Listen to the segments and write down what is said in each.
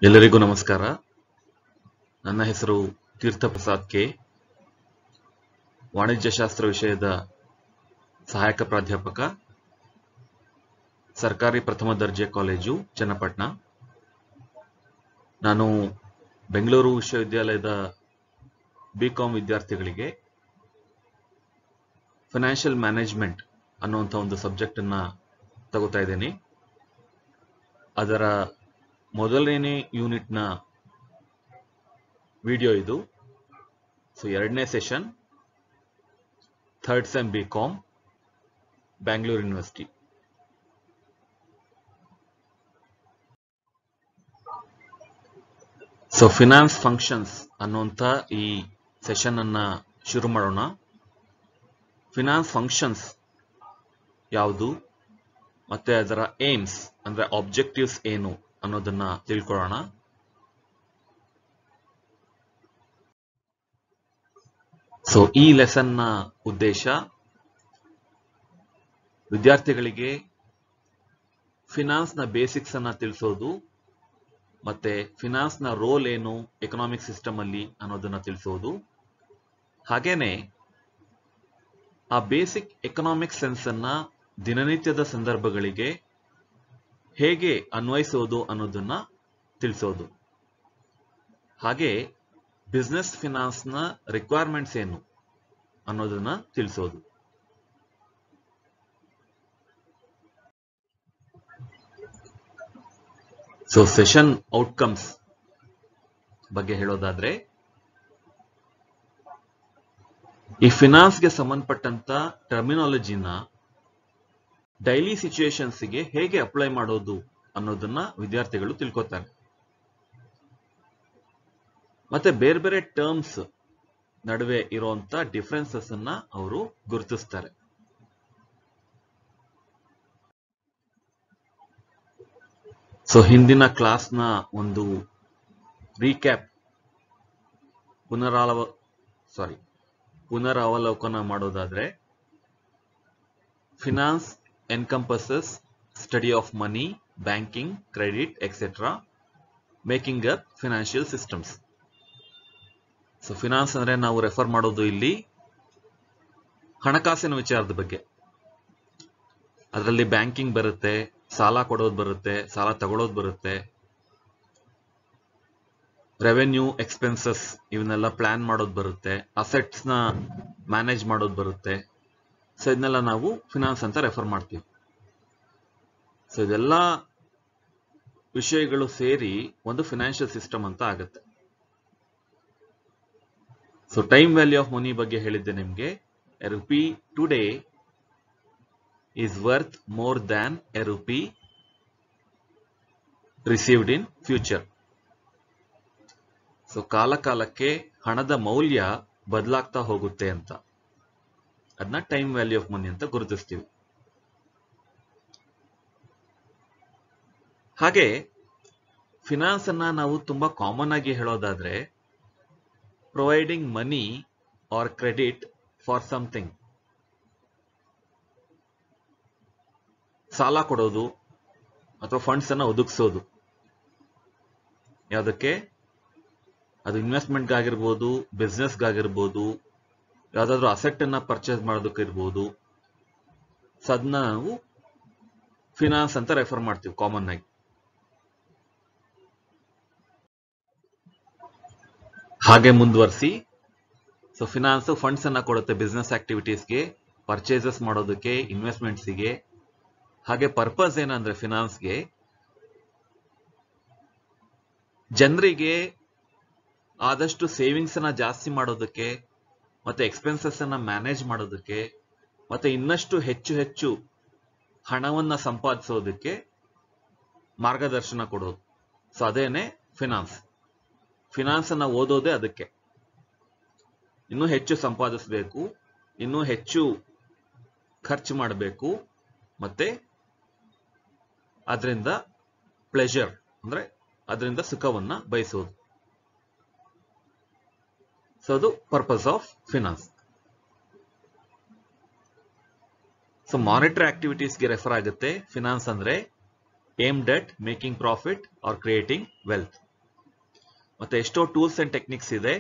ಎಲ್ಲರಿಗೂ ನಮಸ್ಕಾರ. ನನ್ನ ಹೆಸರು ತೀರ್ಥಪ್ರಸಾದ್ ಕೆ. ವಾಣಿಜ್ಯಶಾಸ್ತ್ರ ವಿಷಯದ ಸಹಾಯಕ ಪ್ರಾಧ್ಯಾಪಕ, ಸರ್ಕಾರಿ ಪ್ರಥಮ ದರ್ಜೆ ಕಾಲೇಜು ಚನ್ನಪಟ್ಟಣ. ನಾನು ಬೆಂಗಳೂರು ವಿಶ್ವವಿದ್ಯಾಲಯದ ಬಿಕಾಂ ವಿದ್ಯಾರ್ಥಿಗಳಿಗೆ ಫೈನಾನ್ಷಿಯಲ್ ಮ್ಯಾನೇಜ್ಮೆಂಟ್ ಅನ್ನುವಂಥ ಒಂದು ಸಬ್ಜೆಕ್ಟ್ ಅನ್ನ ತಗೋತಾ ಇದ್ದೀನಿ. ಅದರ ಮೊದಲನೇ ಯೂನಿಟ್ನ ವಿಡಿಯೋ ಇದು. ಎರಡನೇ session, third sem B Com, Bangalore university. Finance functions ಅನ್ನುವಂಥ ಈ ಸೆಷನ್ ಅನ್ನ ಶುರು ಮಾಡೋಣ. ಫಿನಾನ್ಸ್ ಫಂಕ್ಷನ್ಸ್ ಯಾವುದು ಮತ್ತೆ ಅದರ ಏಮ್ಸ್ ಅಂದ್ರೆ ಆಬ್ಜೆಕ್ಟಿವ್ಸ್ ಏನು ಅನ್ನೋದನ್ನ ತಿಳ್ಕೊಳ್ಳೋಣ. ಈ ಲೆಸನ್ ನ ಉದ್ದೇಶ ವಿದ್ಯಾರ್ಥಿಗಳಿಗೆ ಫಿನಾನ್ಸ್ ನ ಬೇಸಿಕ್ಸ್ ಅನ್ನ ತಿಳಿಸೋದು, ಮತ್ತೆ ಫಿನಾನ್ಸ್ ನ ರೋಲ್ ಏನು ಎಕನಾಮಿಕ್ ಸಿಸ್ಟಮ್ ಅಲ್ಲಿ ಅನ್ನೋದನ್ನ ತಿಳಿಸೋದು, ಹಾಗೇನೆ ಆ ಬೇಸಿಕ್ ಎಕನಾಮಿಕ್ ಸೆನ್ಸ್ ಅನ್ನ ದಿನನಿತ್ಯದ ಸಂದರ್ಭಗಳಿಗೆ ಹೇಗೆ ಅನ್ವಯಿಸೋದು ಅನ್ನೋದನ್ನ ತಿಳಿಸೋದು, ಹಾಗೆ ಬಿಸ್ನೆಸ್ ಫಿನಾನ್ಸ್ ನ ರಿಕ್ವೈರ್ಮೆಂಟ್ಸ್ ಏನು ಅನ್ನೋದನ್ನ ತಿಳಿಸೋದು. ಸೆಷನ್ ಔಟ್ಕಮ್ಸ್ ಬಗ್ಗೆ ಹೇಳೋದಾದ್ರೆ, ಈ ಫಿನಾನ್ಸ್ಗೆ ಸಂಬಂಧಪಟ್ಟಂತ ಟರ್ಮಿನಾಲಜಿನ ಡೈಲಿ ಸಿಚುಯೇಷನ್ಸ್ಗೆ ಹೇಗೆ ಅಪ್ಲೈ ಮಾಡೋದು ಅನ್ನೋದನ್ನ ವಿದ್ಯಾರ್ಥಿಗಳು ತಿಳ್ಕೊತಾರೆ. ಮತ್ತೆ ಬೇರೆ ಬೇರೆ ಟರ್ಮ್ಸ್ ನಡುವೆ ಇರುವಂತ ಡಿಫರೆನ್ಸಸ್ ಅನ್ನ ಅವರು ಗುರುತಿಸ್ತಾರೆ. ಹಿಂದಿನ ಕ್ಲಾಸ್ನ ಒಂದು ರೀಕ್ಯಾಪ್, ಪುನರಾವಲೋಕನ ಮಾಡೋದಾದ್ರೆ, finance encompasses study of money, banking, credit, etc. making up financial systems. Finance ಅಂದ್ರೆ ನಾವು ರೆಫರ್ ಮಾಡೋದು ಇಲ್ಲಿ ಹಣಕಾಸಿನ ವಿಚಾರದ ಬಗ್ಗೆ. ಅದರಲ್ಲಿ ಬ್ಯಾಂಕಿಂಗ್ ಬರುತ್ತೆ, ಸಾಲ ಕೊಡೋದು ಬರುತ್ತೆ, ಸಾಲ ತಗೊಳ್ಳೋದು ಬರುತ್ತೆ, ರೆವೆನ್ಯೂ ಎಕ್ಸ್ಪೆನ್ಸಸ್ ಇವನ್ನೆಲ್ಲ ಪ್ಲಾನ್ ಮಾಡೋದು ಬರುತ್ತೆ, ಅಸೆಟ್ಸ್ ನ ಮ್ಯಾನೇಜ್ ಮಾಡೋದು ಬರುತ್ತೆ. ಇದನ್ನೆಲ್ಲ ನಾವು ಫಿನಾನ್ಸ್ ಅಂತ ರೆಫರ್ ಮಾಡ್ತೀವಿ. ಇದೆಲ್ಲ ವಿಷಯಗಳು ಸೇರಿ ಒಂದು ಫಿನಾನ್ಷಿಯಲ್ ಸಿಸ್ಟಮ್ ಅಂತ ಆಗುತ್ತೆ. ಟೈಮ್ ವ್ಯಾಲ್ಯೂ ಆಫ್ ಮನಿ ಬಗ್ಗೆ ಹೇಳಿದ್ದೆ ನಿಮ್ಗೆ. A rupee today is worth more than A rupee received in future. ಕಾಲ ಕಾಲಕ್ಕೆ ಹಣದ ಮೌಲ್ಯ ಬದಲಾಗ್ತಾ ಹೋಗುತ್ತೆ ಅಂತ, ಅದನ್ನ ಟೈಮ್ ವ್ಯಾಲ್ಯೂ ಆಫ್ ಮನಿ ಅಂತ ಗುರುತಿಸ್ತೀವಿ. ಹಾಗೆ ಫಿನಾನ್ಸ್ ಅನ್ನ ನಾವು ತುಂಬಾ ಕಾಮನ್ ಆಗಿ ಹೇಳೋದಾದ್ರೆ, providing money or credit for something. ಸಾಲ ಕೊಡೋದು ಅಥವಾ ಫಂಡ್ಸ್ ಅನ್ನ ಒದಗಿಸೋದು. ಯಾವುದಕ್ಕೆ? ಅದು ಇನ್ವೆಸ್ಟ್ಮೆಂಟ್ಗಾಗಿರ್ಬೋದು, ಬಿಸ್ನೆಸ್ಗಾಗಿರ್ಬೋದು, ಯಾವ್ದಾದ್ರು ಅಸೆಟ್ ಅನ್ನ ಪರ್ಚೇಸ್ ಮಾಡೋದಕ್ಕೆ ಇರ್ಬೋದು. ಅದನ್ನ ನಾವು ಫಿನಾನ್ಸ್ ಅಂತ ರೆಫರ್ ಮಾಡ್ತೀವಿ ಕಾಮನ್ ಆಗಿ. ಹಾಗೆ ಮುಂದುವರಿಸಿ, ಫಿನಾನ್ಸ್ ಫಂಡ್ಸ್ ಅನ್ನ ಕೊಡುತ್ತೆ ಬಿಸ್ನೆಸ್ ಆಕ್ಟಿವಿಟೀಸ್ಗೆ, ಪರ್ಚೇಸಸ್ ಮಾಡೋದಕ್ಕೆ, ಇನ್ವೆಸ್ಟ್ಮೆಂಟ್ಸ್ಗೆ. ಹಾಗೆ ಪರ್ಪಸ್ ಏನಂದ್ರೆ ಫಿನಾನ್ಸ್ಗೆ ಜನರಿಗೆ ಆದಷ್ಟು ಸೇವಿಂಗ್ಸ್ ಅನ್ನ ಜಾಸ್ತಿ ಮಾಡೋದಕ್ಕೆ, ಮತ್ತೆ ಎಕ್ಸ್ಪೆನ್ಸಸ್ ಅನ್ನ ಮ್ಯಾನೇಜ್ ಮಾಡೋದಕ್ಕೆ, ಮತ್ತೆ ಇನ್ನಷ್ಟು ಹೆಚ್ಚು ಹಣವನ್ನ ಸಂಪಾದಿಸೋದಕ್ಕೆ ಮಾರ್ಗದರ್ಶನ ಕೊಡೋದು. ಅದೇನೆ ಫಿನಾನ್ಸ್. ಫಿನಾನ್ಸ್ ಅನ್ನ ಓದೋದೇ ಅದಕ್ಕೆ. ಇನ್ನೂ ಹೆಚ್ಚು ಸಂಪಾದಿಸಬೇಕು, ಇನ್ನೂ ಹೆಚ್ಚು ಖರ್ಚು ಮಾಡಬೇಕು, ಮತ್ತೆ ಅದರಿಂದ ಪ್ಲೆಜರ್ ಅಂದ್ರೆ ಅದರಿಂದ ಸುಖವನ್ನ ಬಯಸೋದು. ಅದು ಪರ್ಪಸ್ ಆಫ್ ಫಿನಾನ್ಸ್. ಮಾನಿಟರಿ ಆಕ್ಟಿವಿಟೀಸ್ಗೆ ರೆಫರ್ ಆಗುತ್ತೆ ಫಿನಾನ್ಸ್ ಅಂದ್ರೆ. aimed at making profit or creating wealth. ಮತ್ತೆ ಎಷ್ಟೋ ಟೂಲ್ಸ್ ಅಂಡ್ ಟೆಕ್ನಿಕ್ಸ್ ಇದೆ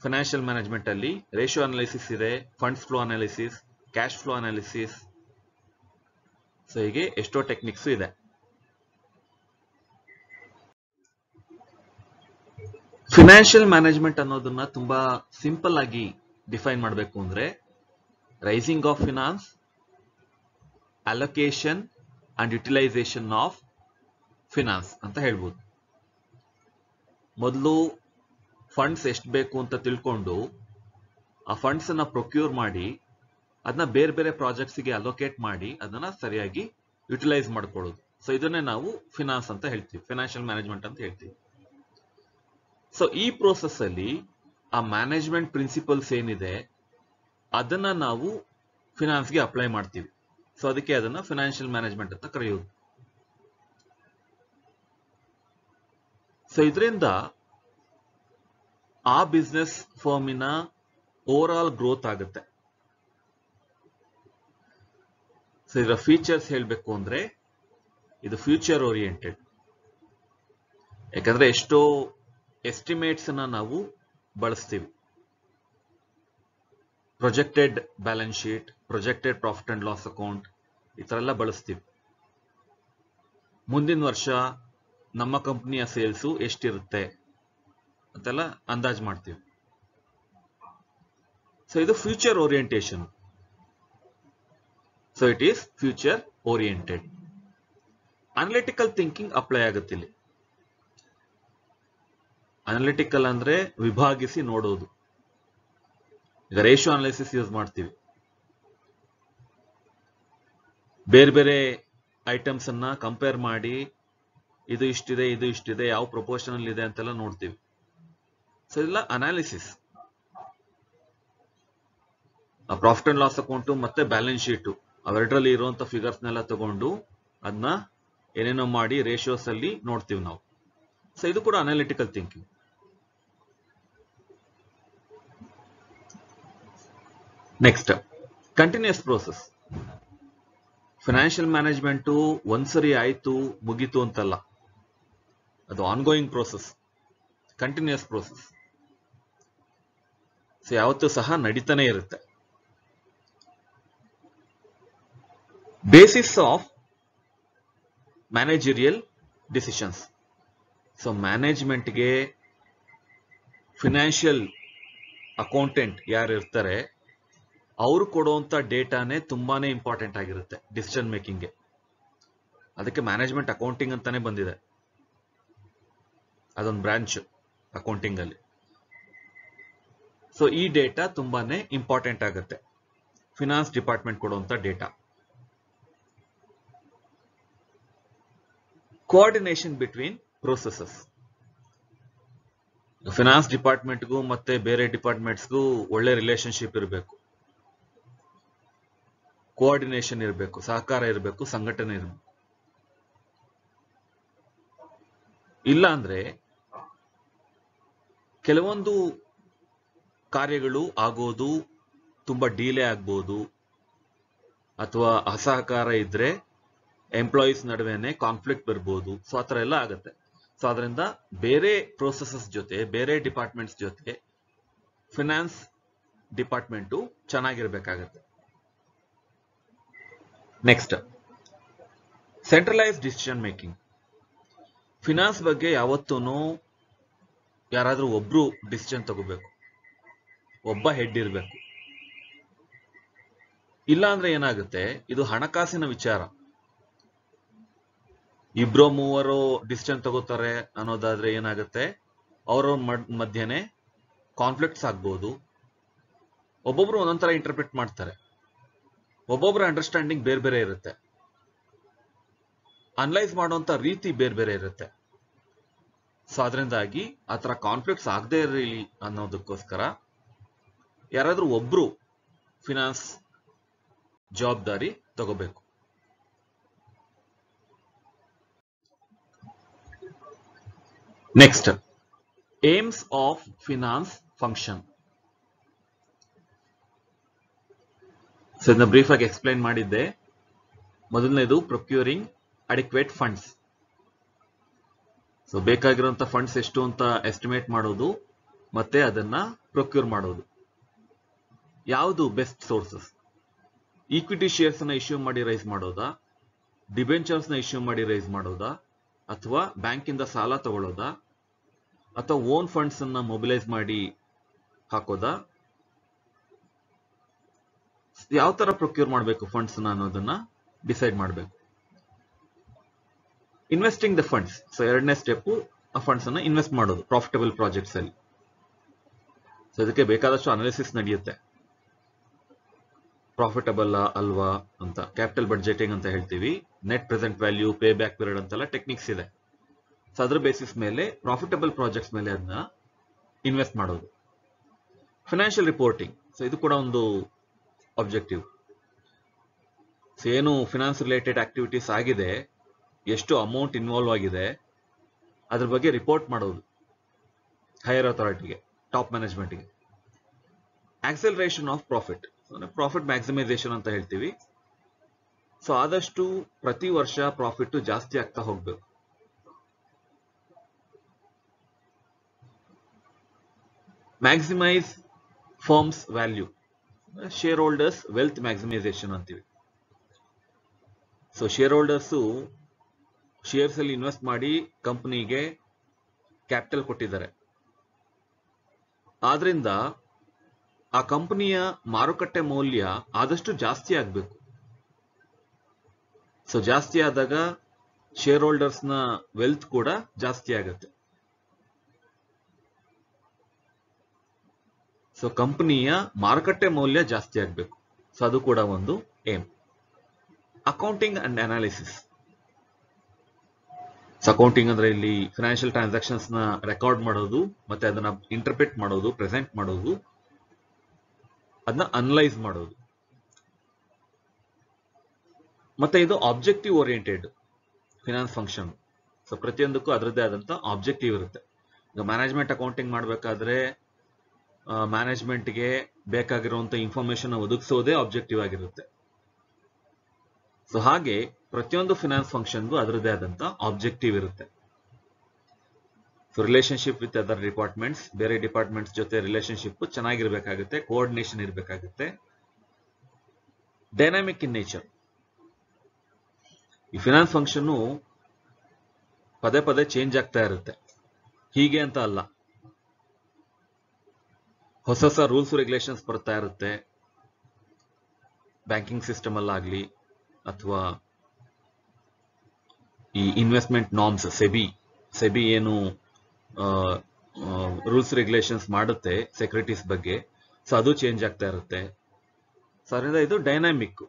ಫೈನಾನ್ಷಿಯಲ್ ಮ್ಯಾನೇಜ್ಮೆಂಟ್ ಅಲ್ಲಿ. ರೇಷಿಯೋ ಅನಾಲಿಸಿಸ್ ಇದೆ, funds flow analysis, cash flow analysis. So ಹೀಗೆ ಎಷ್ಟೋ ಟೆಕ್ನಿಕ್ಸ್ ಇದೆ. ಫಿನಾನ್ಷಿಯಲ್ ಮ್ಯಾನೇಜ್ಮೆಂಟ್ ಅನ್ನೋದನ್ನ ತುಂಬಾ ಸಿಂಪಲ್ ಆಗಿ ಡಿಫೈನ್ ಮಾಡಬೇಕು ಅಂದ್ರೆ raising of finance, allocation and utilisation of finance ಅಂತ ಹೇಳ್ಬೋದು. ಮೊದಲು ಫಂಡ್ಸ್ ಎಷ್ಟು ಬೇಕು ಅಂತ ತಿಳ್ಕೊಂಡು ಆ ಫಂಡ್ಸ್ ಅನ್ನ ಪ್ರೊಕ್ಯೂರ್ ಮಾಡಿ ಅದನ್ನ ಬೇರೆ ಬೇರೆ ಪ್ರಾಜೆಕ್ಟ್ಸ್ಗೆ ಅಲೋಕೇಟ್ ಮಾಡಿ ಅದನ್ನ ಸರಿಯಾಗಿ ಯುಟಿಲೈಸ್ ಮಾಡ್ಕೊಳ್ಳೋದು. ಸೊ ಇದನ್ನೇ ನಾವು ಫಿನಾನ್ಸ್ ಅಂತ ಹೇಳ್ತೀವಿ, ಫಿನಾನ್ಷಿಯಲ್ ಮ್ಯಾನೇಜ್ಮೆಂಟ್ ಅಂತ ಹೇಳ್ತೀವಿ. ಸೊ ಈ ಪ್ರೋಸೆಸ್ ಅಲ್ಲಿ ಆ ಮ್ಯಾನೇಜ್ಮೆಂಟ್ ಪ್ರಿನ್ಸಿಪಲ್ಸ್ ಏನಿದೆ ಅದನ್ನ ನಾವು ಫಿನಾನ್ಸ್ಗೆ ಅಪ್ಲೈ ಮಾಡ್ತೀವಿ. ಸೊ ಅದಕ್ಕೆ ಅದನ್ನ ಫಿನಾನ್ಷಿಯಲ್ ಮ್ಯಾನೇಜ್ಮೆಂಟ್ ಅಂತ ಕರೆಯೋದು. ಸೊ ಇದರಿಂದ ಆ ಬಿಸ್ನೆಸ್ ಫರ್ಮಿನ ಓವರ್ ಆಲ್ ಗ್ರೋತ್ ಆಗುತ್ತೆ. ಸೊ ಇದರ ಫೀಚರ್ಸ್ ಹೇಳಬೇಕು ಅಂದ್ರೆ ಇದು ಫ್ಯೂಚರ್ ಓರಿಯೆಂಟೆಡ್. ಯಾಕಂದ್ರೆ ಎಷ್ಟೋ ಎಸ್ಟಿಮೇಟ್ಸ್ ಅನ್ನ ನಾವು ಬಳಸ್ತೀವಿ. Projected balance sheet, projected profit and loss account, ಈ ತರ ಎಲ್ಲ ಬಳಸ್ತೀವಿ. ಮುಂದಿನ ವರ್ಷ ನಮ್ಮ ಕಂಪನಿಯ ಸೇಲ್ಸು ಎಷ್ಟಿರುತ್ತೆ ಅಂತೆಲ್ಲ ಅಂದಾಜು ಮಾಡ್ತೀವಿ. ಸೊ ಇದು future orientation. So it is future oriented. Analytical thinking apply ಆಗುತ್ತೆ ಇಲ್ಲಿ. ಅನಲಿಟಿಕಲ್ ಅಂದ್ರೆ ವಿಭಾಗಿಸಿ ನೋಡೋದು. ಈಗ ರೇಷಿಯೋ ಅನಾಲಿಸಿಸ್ ಯೂಸ್ ಮಾಡ್ತೀವಿ. ಬೇರೆ ಬೇರೆ ಐಟಮ್ಸ್ ಅನ್ನ ಕಂಪೇರ್ ಮಾಡಿ ಇದು ಇಷ್ಟಿದೆ, ಇದು ಇಷ್ಟಿದೆ, ಯಾವ ಪ್ರಪೋರ್ಷನಲ್ ಇದೆ ಅಂತೆಲ್ಲ ನೋಡ್ತೀವಿ. ಸೊ ಇದೆಲ್ಲ ಅನಾಲಿಸಿಸ್. ಆ ಪ್ರಾಫಿಟ್ ಅಂಡ್ ಲಾಸ್ ಅಕೌಂಟು ಮತ್ತೆ ಬ್ಯಾಲೆನ್ಸ್ ಶೀಟು ಅವೆರಡರಲ್ಲಿ ಇರುವಂತ ಫಿಗರ್ಸ್ನೆಲ್ಲ ತಗೊಂಡು ಅದನ್ನ ಏನೇನೋ ಮಾಡಿ ರೇಷಿಯೋಸ್ ಅಲ್ಲಿ ನೋಡ್ತೀವಿ ನಾವು. ಸೊ ಇದು ಕೂಡ analytical thinking. Next, continuous process. Financial management ಒಂದ್ಸರಿ ಆಯ್ತು ಮುಗೀತು ಅಂತಲ್ಲ, ಅದು ongoing process, continuous process. So ಯಾವತ್ತೂ ಸಹ ನಡೀತಾನೆ ಇರುತ್ತೆ. Basis of managerial decisions. So ಮ್ಯಾನೇಜ್ಮೆಂಟ್ಗೆ ಫಿನಾನ್ಷಿಯಲ್ ಅಕೌಂಟೆಂಟ್ ಯಾರು ಇರ್ತಾರೆ ಅವರು ಕೊಡುವಂತ ಡೇಟಾನೇ ತುಂಬಾನೇ ಇಂಪಾರ್ಟೆಂಟ್ ಆಗಿರುತ್ತೆ ಡಿಸಿಷನ್ ಮೇಕಿಂಗ್ಗೆ. ಅದಕ್ಕೆ ಮ್ಯಾನೇಜ್ಮೆಂಟ್ ಅಕೌಂಟಿಂಗ್ ಅಂತಾನೆ ಬಂದಿದೆ. ಅದೊಂದು ಬ್ರಾಂಚ್ ಅಕೌಂಟಿಂಗ್ ಅಲ್ಲಿ. ಸೊ ಈ ಡೇಟಾ ತುಂಬಾನೇ ಇಂಪಾರ್ಟೆಂಟ್ ಆಗುತ್ತೆ, ಫಿನಾನ್ಸ್ ಡಿಪಾರ್ಟ್ಮೆಂಟ್ ಕೊಡುವಂತ data. Coordination between processes. Finance ಡಿಪಾರ್ಟ್ಮೆಂಟ್ಗೂ ಮತ್ತೆ ಬೇರೆ ಡಿಪಾರ್ಟ್ಮೆಂಟ್ಸ್ಗೂ ಒಳ್ಳೆ ರಿಲೇಶನ್ಶಿಪ್ ಇರಬೇಕು, ಕೋಆರ್ಡಿನೇಷನ್ ಇರಬೇಕು, ಸಹಕಾರ ಇರಬೇಕು, ಸಂಘಟನೆ ಇರಬೇಕು. ಇಲ್ಲ ಅಂದ್ರೆ ಕೆಲವೊಂದು ಕಾರ್ಯಗಳು ಆಗೋದು ತುಂಬಾ ಡಿಲೇ ಆಗ್ಬೋದು, ಅಥವಾ ಅಸಹಕಾರ ಇದ್ರೆ ಎಂಪ್ಲಾಯೀಸ್ ನಡುವೆನೆ ಕಾನ್ಫ್ಲಿಕ್ಟ್ ಬರ್ಬೋದು. ಸೊ ಆ ಥರ ಎಲ್ಲ ಆಗುತ್ತೆ. ಸೊ ಅದರಿಂದ ಬೇರೆ ಪ್ರೋಸೆಸಸ್ ಜೊತೆ, ಬೇರೆ ಡಿಪಾರ್ಟ್ಮೆಂಟ್ಸ್ ಜೊತೆ ಫಿನಾನ್ಸ್ ಡಿಪಾರ್ಟ್ಮೆಂಟು ಚೆನ್ನಾಗಿರ್ಬೇಕಾಗತ್ತೆ. Next, centralise decision making. Finance ಬಗ್ಗೆ ಯಾವತ್ತೂ ಯಾರಾದ್ರೂ ಒಬ್ರು ಡಿಸಿಷನ್ ತಗೋಬೇಕು, ಒಬ್ಬ ಹೆಡ್ ಇರಬೇಕು. ಇಲ್ಲ ಅಂದ್ರೆ ಏನಾಗುತ್ತೆ, ಇದು ಹಣಕಾಸಿನ ವಿಚಾರ, ಇಬ್ರೋ ಮೂವರು ಡಿಸಿಷನ್ ತಗೋತಾರೆ ಅನ್ನೋದಾದ್ರೆ ಏನಾಗುತ್ತೆ, ಅವ್ರವ್ರ ಮಧ್ಯೆನೆ ಕಾನ್ಫ್ಲಿಕ್ಟ್ಸ್ ಆಗ್ಬೋದು. ಒಬ್ಬೊಬ್ರು ಒಂದೊಂಥರ ಇಂಟರ್ಪ್ರಿಟ್ ಮಾಡ್ತಾರೆ, ಒಬ್ಬೊಬ್ಬರ ಅಂಡರ್ಸ್ಟ್ಯಾಂಡಿಂಗ್ ಬೇರೆ ಬೇರೆ ಇರುತ್ತೆ, ಅನಲೈಸ್ ಮಾಡುವಂತ ರೀತಿ ಬೇರೆ ಬೇರೆ ಇರುತ್ತೆ. ಸೊ ಅದರಿಂದಾಗಿ ಆ ಥರ ಕಾನ್ಫ್ಲಿಕ್ಟ್ಸ್ ಆಗದೆ ಇರಲಿ ಅನ್ನೋದಕ್ಕೋಸ್ಕರ ಯಾರಾದ್ರೂ ಒಬ್ರು ಫಿನಾನ್ಸ್ ಜವಾಬ್ದಾರಿ ತಗೋಬೇಕು. Next, aims of finance function. So ಇದನ್ನ ಬ್ರೀಫ್ ಆಗಿ ಎಕ್ಸ್ಪ್ಲೈನ್ ಮಾಡಿದ್ದೆ. ಮೊದಲನೇದು ಪ್ರೊಕ್ಯೂರಿಂಗ್ ಅಡಿಕ್ವೇಟ್ ಫಂಡ್ಸ್. ಸೊ ಬೇಕಾಗಿರುವಂತ ಫಂಡ್ಸ್ ಎಷ್ಟು ಅಂತ ಎಸ್ಟಿಮೇಟ್ ಮಾಡೋದು ಮತ್ತೆ ಅದನ್ನ ಪ್ರೊಕ್ಯೂರ್ ಮಾಡೋದು. ಯಾವುದು ಬೆಸ್ಟ್ ಸೋರ್ಸಸ್? ಈಕ್ವಿಟಿ ಶೇರ್ಸ್ ನ ಇಶ್ಯೂ ಮಾಡಿ ರೈಸ್ ಮಾಡೋದಾ, ಡಿಬೆಂಚರ್ಸ್ ನ ಇಶ್ಯೂ ಮಾಡಿ ರೈಸ್ ಮಾಡೋದಾ, ಅಥವಾ ಬ್ಯಾಂಕ್ ಇಂದ ಸಾಲ ತಗೊಳ್ಳೋದಾ, ಅಥವಾ ಓನ್ ಫಂಡ್ಸ್ ಅನ್ನ ಮೊಬಿಲೈಸ್ ಮಾಡಿ ಹಾಕೋದಾ? ಯಾವ ತರ ಪ್ರೊಕ್ಯೂರ್ ಮಾಡಬೇಕು ಫಂಡ್ಸ್ ಅನ್ನೋದನ್ನ ಡಿಸೈಡ್ ಮಾಡಬೇಕು. Investing the funds. ಸೊ ಎರಡನೇ ಸ್ಟೆಪ್ ಆ ಫಂಡ್ಸ್ ಅನ್ನ ಇನ್ವೆಸ್ಟ್ ಮಾಡೋದು ಪ್ರಾಫಿಟಬಲ್ ಪ್ರಾಜೆಕ್ಟ್ಸ್ ಅಲ್ಲಿ. ಸೊ ಇದಕ್ಕೆ ಬೇಕಾದಷ್ಟು ಅನಾಲಿಸಿಸ್ ನಡೆಯುತ್ತೆ. ಪ್ರಾಫಿಟಬಲ್ ಅಲ್ವಾ ಅಂತ ಕ್ಯಾಪಿಟಲ್ ಬಡ್ಜೆಟಿಂಗ್ ಅಂತ ಹೇಳ್ತೀವಿ, net present value, pay back period ಅಂತೆಲ್ಲ ಟೆಕ್ನಿಕ್ಸ್ ಇದೆ. ಸೊ ಅದ್ರ ಬೇಸಿಸ್ ಮೇಲೆ ಪ್ರಾಫಿಟಬಲ್ ಪ್ರಾಜೆಕ್ಟ್ಸ್ ಮೇಲೆ ಅದನ್ನ ಇನ್ವೆಸ್ಟ್ ಮಾಡೋದು. Financial reporting. ಸೊ ಇದು ಕೂಡ ಒಂದು ಆಬ್ಜೆಕ್ಟಿವ್. ಸೊ ಏನು ಫಿನಾನ್ಸ್ ರಿಲೇಟೆಡ್ ಆಕ್ಟಿವಿಟೀಸ್ ಆಗಿದೆ, ಎಷ್ಟು ಅಮೌಂಟ್ ಇನ್ವಾಲ್ವ್ ಆಗಿದೆ, ಅದ್ರ ಬಗ್ಗೆ ರಿಪೋರ್ಟ್ ಮಾಡೋದು ಹೈಯರ್ ಅಥಾರಿಟಿಗೆ, ಟಾಪ್ ಮ್ಯಾನೇಜ್ಮೆಂಟ್ಗೆ. Acceleration of profit. Profit maximisation ಅಂತ ಹೇಳ್ತೀವಿ. ಸೊ ಆದಷ್ಟು ಪ್ರತಿ ವರ್ಷ ಪ್ರಾಫಿಟ್ ಜಾಸ್ತಿ ಆಗ್ತಾ ಹೋಗ್ಬೇಕು. Maximise firms value. Share holders wealth maximisation ಅಂತೀವಿ. ಸೊ ಶೇರ್ ಹೋಲ್ಡರ್ಸು ಶೇರ್ಸ್ ಅಲ್ಲಿ ಇನ್ವೆಸ್ಟ್ ಮಾಡಿ ಕಂಪನಿಗೆ ಕ್ಯಾಪಿಟಲ್ ಕೊಟ್ಟಿದ್ದಾರೆ. ಆದ್ರಿಂದ ಆ ಕಂಪನಿಯ ಮಾರುಕಟ್ಟೆ ಮೌಲ್ಯ ಆದಷ್ಟು ಜಾಸ್ತಿ ಆಗಬೇಕು. ಸೊ ಜಾಸ್ತಿ ಆದಾಗ ಶೇರ್ ಹೋಲ್ಡರ್ಸ್ ನ ವೆಲ್ತ್ ಕೂಡ ಜಾಸ್ತಿ ಆಗುತ್ತೆ. ಸೊ ಕಂಪನಿಯ ಮಾರುಕಟ್ಟೆ ಮೌಲ್ಯ ಜಾಸ್ತಿ ಆಗಬೇಕು. ಸೊ ಅದು ಕೂಡ ಒಂದು aim. Accounting and analysis. Accounting ಅಂದ್ರೆ ಇಲ್ಲಿ ಫಿನಾನ್ಷಿಯಲ್ ಟ್ರಾನ್ಸಾಕ್ಷನ್ಸ್ ನ ರೆಕಾರ್ಡ್ ಮಾಡೋದು, ಮತ್ತೆ ಅದನ್ನ ಇಂಟರ್ಪ್ರಿಟ್ ಮಾಡೋದು, ಪ್ರೆಸೆಂಟ್ ಮಾಡೋದು, ಅದನ್ನ ಅನಲೈಸ್ ಮಾಡೋದು. ಮತ್ತೆ ಇದು objective oriented finance function. So ಪ್ರತಿಯೊಂದಕ್ಕೂ ಅದರದ್ದೇ ಆದಂತ ಆಬ್ಜೆಕ್ಟಿವ್ ಇರುತ್ತೆ. ಈಗ ಮ್ಯಾನೇಜ್ಮೆಂಟ್ ಅಕೌಂಟಿಂಗ್ ಮಾಡಬೇಕಾದ್ರೆ ಮ್ಯಾನೇಜ್ಮೆಂಟ್ಗೆ ಬೇಕಾಗಿರುವಂತ ಇನ್ಫಾರ್ಮೇಶನ್ ಒದಗಿಸೋದೇ ಆಬ್ಜೆಕ್ಟಿವ್ ಆಗಿರುತ್ತೆ. ಸೊ ಹಾಗೆ ಪ್ರತಿಯೊಂದು ಫಿನಾನ್ಸ್ ಫಂಕ್ಷನ್ಗೂ ಅದರದ್ದೇ ಆದಂತ ಆಬ್ಜೆಕ್ಟಿವ್ ಇರುತ್ತೆ. So relationship with other departments, ಬೇರೆ ಡಿಪಾರ್ಟ್ಮೆಂಟ್ಸ್ ಜೊತೆ ರಿಲೇಶನ್ಶಿಪ್ ಚೆನ್ನಾಗಿರ್ಬೇಕಾಗುತ್ತೆ, ಕೋಆರ್ಡಿನೇಷನ್ ಇರಬೇಕಾಗುತ್ತೆ. Dynamic in nature. ಈ ಫಿನಾನ್ಸ್ ಫಂಕ್ಷನ್ ಪದೇ ಪದೇ ಚೇಂಜ್ ಆಗ್ತಾ ಇರುತ್ತೆ. ಹೀಗೆ ಅಂತ ಅಲ್ಲ, ಹೊಸ ಹೊಸ ರೂಲ್ಸ್ ರೆಗ್ಯುಲೇಷನ್ಸ್ ಬರ್ತಾ ಇರುತ್ತೆ. ಬ್ಯಾಂಕಿಂಗ್ ಸಿಸ್ಟಮ್ ಅಲ್ಲಾಗ್ಲಿ ಅಥವಾ ಈ ಇನ್ವೆಸ್ಟ್ಮೆಂಟ್ ನಾರ್ಮ್ಸ್, ಸೆಬಿ ಏನು ರೂಲ್ಸ್ ರೆಗ್ಯುಲೇಷನ್ಸ್ ಮಾಡುತ್ತೆ ಸೆಕ್ಯೂರಿಟೀಸ್ ಬಗ್ಗೆ, ಸೊ ಅದು ಚೇಂಜ್ ಆಗ್ತಾ ಇರುತ್ತೆ. ಸೊ ಅದರಿಂದ ಇದು dynamic.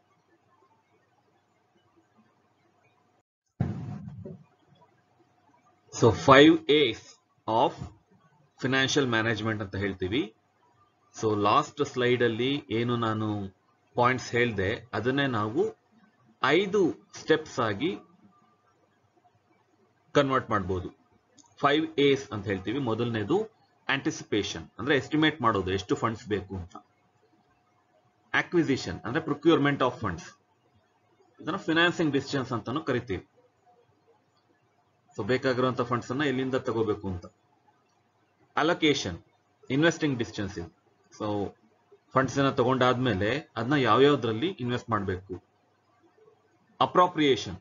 So 5 A's of financial management ಅಂತ ಹೇಳ್ತೀವಿ. ಸೊ ಲಾಸ್ಟ್ ಸ್ಲೈಡ್ ಅಲ್ಲಿ ಏನು ನಾನು ಪಾಯಿಂಟ್ಸ್ ಹೇಳಿದೆ ಅದನ್ನೇ ನಾವು 5 ಸ್ಟೆಪ್ಸ್ ಆಗಿ ಕನ್ವರ್ಟ್ ಮಾಡಬಹುದು. 5 A's ಅಂತ ಹೇಳ್ತೀವಿ. ಮೊದಲನೇದು ಆಂಟಿಸಿಪೇಷನ್, ಅಂದ್ರೆ ಎಸ್ಟಿಮೇಟ್ ಮಾಡೋದು ಎಷ್ಟು ಫಂಡ್ಸ್ ಬೇಕು ಅಂತ. ಆಕ್ವಿಸಿಷನ್ ಅಂದ್ರೆ ಪ್ರೊಕ್ಯೂರ್ಮೆಂಟ್ ಆಫ್ ಫಂಡ್ಸ್, ಇದನ್ನ ಫಿನಾನ್ಸಿಂಗ್ ಡಿಸಿಷನ್ಸ್ ಅಂತಾನು ಕರಿತೀವಿ. ಸೊ ಬೇಕಾಗಿರುವಂತ ಫಂಡ್ಸ್ ಅನ್ನ ಎಲ್ಲಿಂದ ತಗೋಬೇಕು ಅಂತ. Allocation, investing decisions. So funds ಅನ್ನ ತಗೊಂಡಾದ್ಮೇಲೆ ಅದನ್ನ ಯಾವ್ಯಾವ್ದ್ರಲ್ಲಿ ಇನ್ವೆಸ್ಟ್ ಮಾಡಬೇಕು. ಅಪ್ರಾಪ್ರಿಯೇಷನ್,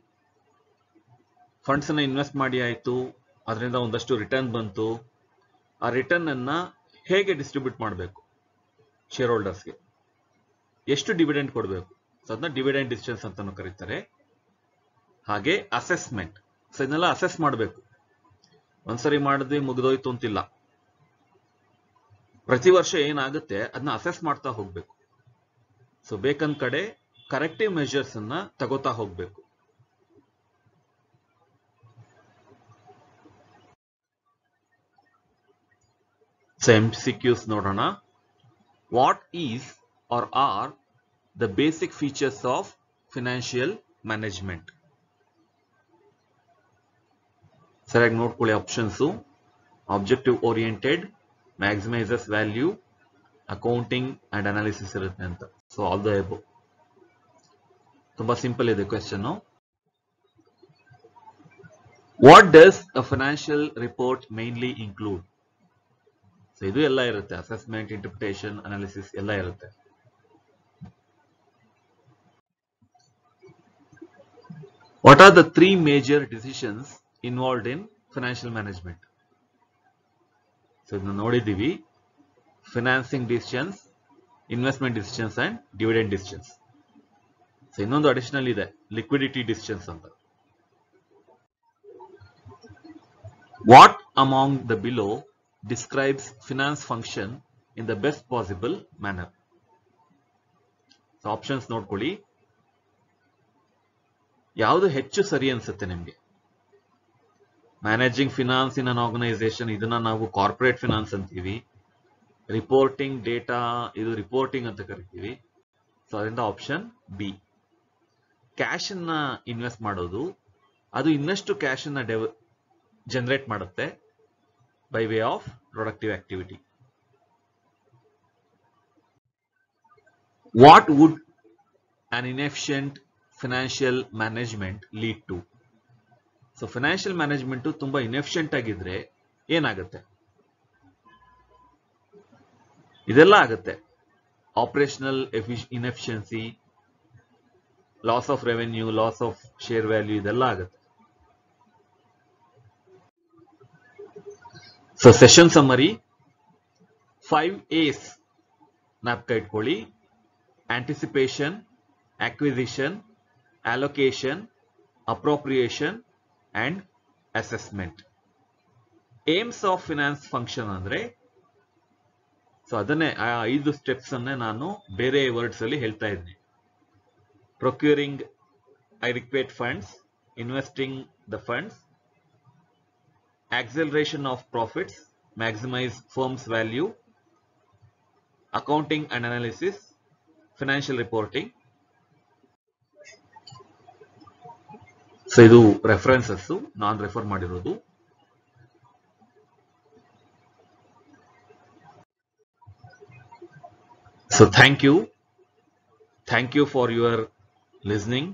ಫಂಡ್ಸ್ ಅನ್ನ ಇನ್ವೆಸ್ಟ್ ಮಾಡಿ ಆಯ್ತು, ಅದರಿಂದ ಒಂದಷ್ಟು ರಿಟರ್ನ್ ಬಂತು, ಆ ರಿಟರ್ನ್ ಅನ್ನ ಹೇಗೆ ಡಿಸ್ಟ್ರಿಬ್ಯೂಟ್ ಮಾಡಬೇಕು ಶೇರ್ ಹೋಲ್ಡರ್ಸ್ಗೆ, ಎಷ್ಟು ಡಿವಿಡೆಂಡ್ ಕೊಡಬೇಕು, ಸೊ ಅದನ್ನ ಡಿವಿಡೆಂಡ್ ಡಿಸಿಷನ್ಸ್ ಅಂತಾನು ಕರೀತಾರೆ. ಹಾಗೆ ಅಸೆಸ್ಮೆಂಟ್, ಸೊ ಇದನ್ನೆಲ್ಲ ಅಸೆಸ್ ಮಾಡಬೇಕು. ಒಂದ್ಸರಿ ಮಾಡಿದ್ವಿ ಮುಗಿದೋಯ್ತು ಅಂತಿಲ್ಲ, ಪ್ರತಿ ವರ್ಷ ಏನಾಗುತ್ತೆ ಅದನ್ನ ಅಸೆಸ್ ಮಾಡ್ತಾ ಹೋಗ್ಬೇಕು. ಸೊ ಬೇಕಂದ್ ಕಡೆ ಕರೆಕ್ಟಿವ್ ಮೆಷರ್ಸ್ ಅನ್ನ ತಗೋತಾ ಹೋಗ್ಬೇಕು. ಸೊ MCQs ನೋಡೋಣ. What is are are the basic features of financial management? ಸರಿಯಾಗಿ ನೋಡ್ಕೊಳ್ಳಿ options. Objective oriented, maximises value, accounting and analysis ಇರುತ್ತೆ ಅಂತ. So all the above. ತುಂಬಾ ಸಿಂಪಲ್ ಇದೆ question. What does a financial report mainly include? So ಇದು ಎಲ್ಲ ಇರುತ್ತೆ, assessment, interpretation, analysis ಎಲ್ಲ ಇರುತ್ತೆ. What are the three major decisions involved in financial management? So ಇದನ್ನ ನೋಡಿದ್ದೀವಿ, financing decisions, investment decisions and dividend decisions. So ಇನ್ನೊಂದು additional ಇದೆ, liquidity decisions ಅಂತ. What among the below describes finance function in the best possible manner? So options ನೋಡ್ಕೊಳ್ಳಿ, ಯಾವುದು ಹೆಚ್ಚು ಸರಿ ಅನ್ಸುತ್ತೆ ನಿಮ್ಗೆ? Managing finance in an organisation, ಇದನ್ನ ನಾವು ಕಾರ್ಪೊರೇಟ್ ಫಿನಾನ್ಸ್ ಅಂತೀವಿ. ರಿಪೋರ್ಟಿಂಗ್ ಡೇಟಾ, ಇದು ರಿಪೋರ್ಟಿಂಗ್ ಅಂತ ಕರಿತೀವಿ. ಸೊ ಅದರಿಂದ ಆಪ್ಷನ್ ಬಿ. ಕ್ಯಾಶ್ ಅನ್ನ ಇನ್ವೆಸ್ಟ್ ಮಾಡೋದು, ಅದು ಇನ್ನಷ್ಟು ಕ್ಯಾಶ್ ಅನ್ನ ಜನರೇಟ್ ಮಾಡುತ್ತೆ by way of productive activity. What would an inefficient financial management lead to? So financial management ತುಂಬಾ ಇನ್ಎಫಿಷಿಯಂಟ್ ಆಗಿದ್ರೆ ಏನಾಗುತ್ತೆ? ಇದೆಲ್ಲ ಆಗುತ್ತೆ. Operational inefficiency, loss of revenue, loss of share value, ಇದೆಲ್ಲ ಆಗುತ್ತೆ. ಸೊ ಸೆಷನ್ ಸಮ್ಮರಿ 5 A's ಜ್ಞಾಪಕ ಇಟ್ಕೊಳ್ಳಿ. Anticipation, acquisition, allocation, appropriation and assessment. Aims of finance function ಅಂದ್ರೆ, ಸೊ ಅದನ್ನೇ ಆ 5 ಸ್ಟೆಪ್ಸ್ ಅನ್ನೇ ನಾನು ಬೇರೆ ವರ್ಡ್ಸ್ ಅಲ್ಲಿ ಹೇಳ್ತಾ ಇದ್ದೀನಿ. Procuring adequate funds, investing the funds, acceleration of profits, maximize firm's value, accounting and analysis, financial reporting. So ಇದು ರೆಫರೆನ್ಸಸ್, ನಾನು ರೆಫರ್ ಮಾಡಿರೋದು. So thank you for your listening.